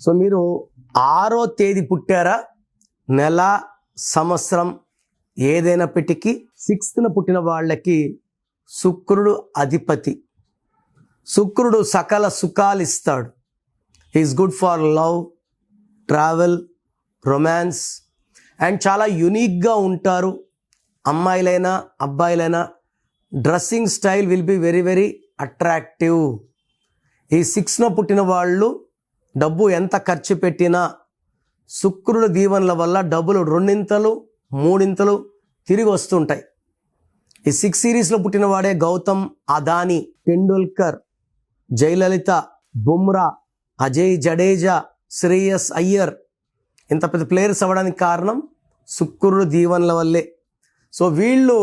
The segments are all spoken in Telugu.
సో మీరు 6వ తేదీ పుట్టారా, నెల సంవత్సరం ఏదైనప్పటికీ 6th పుట్టిన వాళ్ళకి శుక్రుడు అధిపతి. శుక్రుడు సకల సుఖాలు ఇస్తాడు. Is good for love, travel, romance and చాలా యునిక్గా ఉంటారు. అమ్మాయిలైనా అబ్బాయిలైనా dressing style will be very very attractive. ఈ 6th పుట్టిన వాళ్ళు డబ్బు ఎంత ఖర్చు పెట్టినా శుక్రుడు దీవెనల వల్ల డబ్బులు 2 3 తిరిగి వస్తుంటాయి. ఈ 6 సిరీస్లో పుట్టిన వాడే గౌతమ్ అదానీ, టెండూల్కర్, జయలలిత, బుమ్రా, అజయ్ జడేజా, శ్రేయస్ అయ్యర్ ఇంత పెద్ద ప్లేయర్స్ అవ్వడానికి కారణం శుక్రుడు దీవెనల వల్లే. సో వీళ్ళు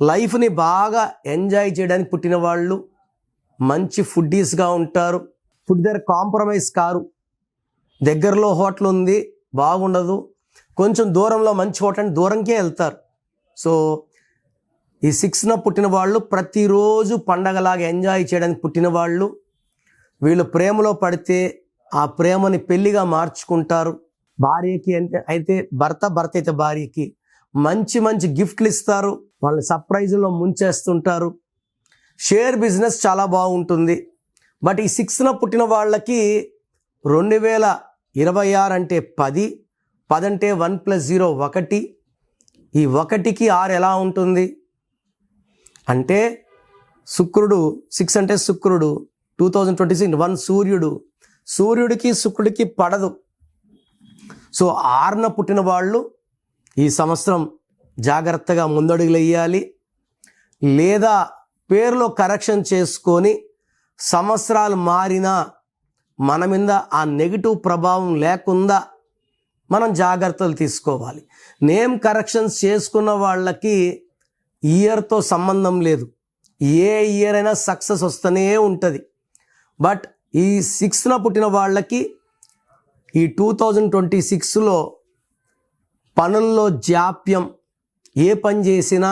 లైఫ్ని బాగా ఎంజాయ్ చేయడానికి పుట్టిన వాళ్ళు, మంచి ఫుడ్డీస్గా ఉంటారు. ఫుడ్ దగ్గర కాంప్రమైజ్ కారు. దగ్గరలో హోటల్ ఉంది, బాగుండదు, కొంచెం దూరంలో మంచి హోటల్ అంటే దూరంకే వెళ్తారు. సో ఈ 6th పుట్టిన వాళ్ళు ప్రతిరోజు పండగలాగా ఎంజాయ్ చేయడానికి పుట్టిన వాళ్ళు. వీళ్ళు ప్రేమలో పడితే ఆ ప్రేమని పెళ్లిగా మార్చుకుంటారు. భార్యకి అయితే భర్త అయితే భార్యకి మంచి మంచి గిఫ్ట్లు ఇస్తారు. వాళ్ళని సర్ప్రైజుల్లో ముంచేస్తుంటారు. షేర్ బిజినెస్ చాలా బాగుంటుంది. బట్ ఈ 6th పుట్టిన వాళ్ళకి 2026 అంటే 10 అంటే 1 + 0 1. ఈ 1కి 6 ఎలా ఉంటుంది అంటే శుక్రుడు 6 అంటే శుక్రుడు 2026 1 సూర్యుడికి శుక్రుడికి పడదు. సో 6న పుట్టిన వాళ్ళు ఈ సంవత్సరం జాగ్రత్తగా ముందడుగులు వేయాలి. లేదా పేరులో కరెక్షన్ చేసుకొని సంవత్సరాలు మారినా మన మీద ఆ నెగిటివ్ ప్రభావం లేకుండా మనం జాగ్రత్తలు తీసుకోవాలి. నేమ్ కరెక్షన్స్ చేసుకున్న వాళ్ళకి ఇయర్తో సంబంధం లేదు. ఏ ఇయర్ అయినా సక్సెస్ వస్తూనే ఉంటుంది. బట్ ఈ 6న పుట్టిన వాళ్ళకి ఈ 2026లో పనుల్లో జాప్యం, ఏ పని చేసినా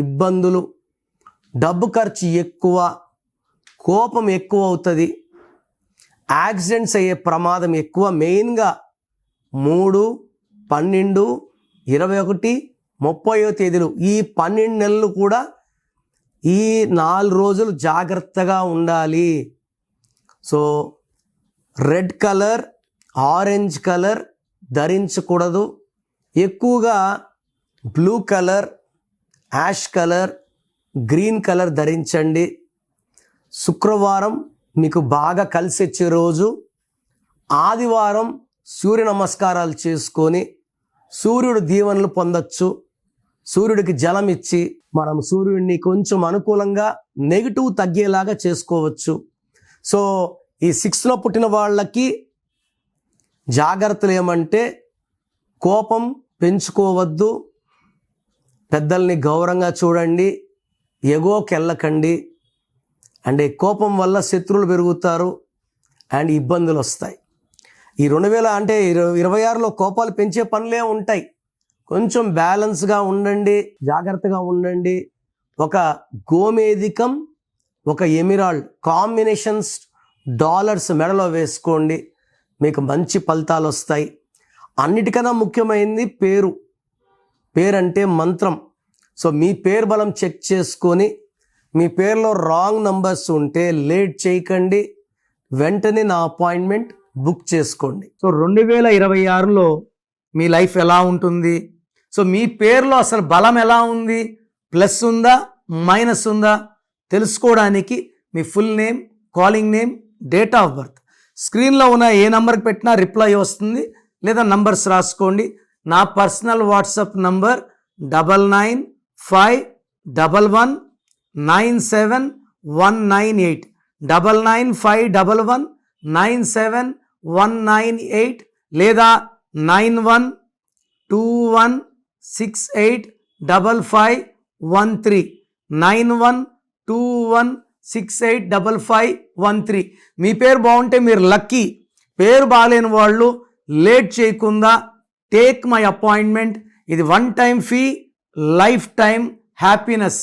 ఇబ్బందులు, డబ్బు ఖర్చు ఎక్కువ, కోపం ఎక్కువ అవుతుంది, యాక్సిడెంట్స్ అయ్యే ప్రమాదం ఎక్కువ. మెయిన్గా 3, 12, 21, 30వ తేదీలు ఈ 12 నెలలు కూడా ఈ 4 రోజులు జాగ్రత్తగా ఉండాలి. So red colour, orange colour ధరించకూడదు. ఎక్కువగా blue colour, ash colour, green colour ధరించండి. శుక్రవారం మీకు బాగా కలిసి వచ్చే రోజు. ఆదివారం సూర్య నమస్కారాలు చేసుకొని సూర్యుడు దీవెనలు పొందొచ్చు. సూర్యుడికి జలం ఇచ్చి మనం సూర్యుడిని కొంచెం అనుకూలంగా నెగిటివ్ తగ్గేలాగా చేసుకోవచ్చు. సో ఈ 6th పుట్టిన వాళ్ళకి జాగ్రత్తలు ఏమంటే కోపం పెంచుకోవద్దు, పెద్దల్ని గౌరవంగా చూడండి, ఎగోకి వెళ్ళకండి. అంటే కోపం వల్ల శత్రువులు పెరుగుతారు అండ్ ఇబ్బందులు వస్తాయి. ఈ 2026లో కోపాలు పెంచే పనులే ఉంటాయి. కొంచెం బ్యాలెన్స్గా ఉండండి, జాగ్రత్తగా ఉండండి. ఒక గోమేధికం, ఒక ఎమిరాల్డ్ కాంబినేషన్స్ డాలర్స్ మెడలో వేసుకోండి, మీకు మంచి ఫలితాలు వస్తాయి. అన్నిటికన్నా ముఖ్యమైనది పేరు. పేరంటే మంత్రం. సో మీ పేరు బలం చెక్ చేసుకొని మీ పేరులో రాంగ్ నంబర్స్ ఉంటే లేట్ చేయకండి, వెంటనే నా అపాయింట్మెంట్ బుక్ చేసుకోండి. సో 2026లో మీ లైఫ్ ఎలా ఉంటుంది? సో మీ పేరులో అసలు బలం ఎలా ఉంది, ప్లస్ ఉందా మైనస్ ఉందా తెలుసుకోవడానికి మీ full name, calling name, date of birth స్క్రీన్లో ఉన్న ఏ నంబర్కి పెట్టినా రిప్లై వస్తుంది. లేదా నంబర్స్ రాసుకోండి. నా పర్సనల్ వాట్సాప్ నంబర్ 9951197198 9951197198 లేదా 9121685513 9121685513. మీ పేరు బాగుంటే మీరు లక్కీ. పేరు బాగాలేని వాళ్ళు లేట్ చేయకుండా టేక్ మై అపాయింట్మెంట్. ఇది 1 time fee, life time happiness.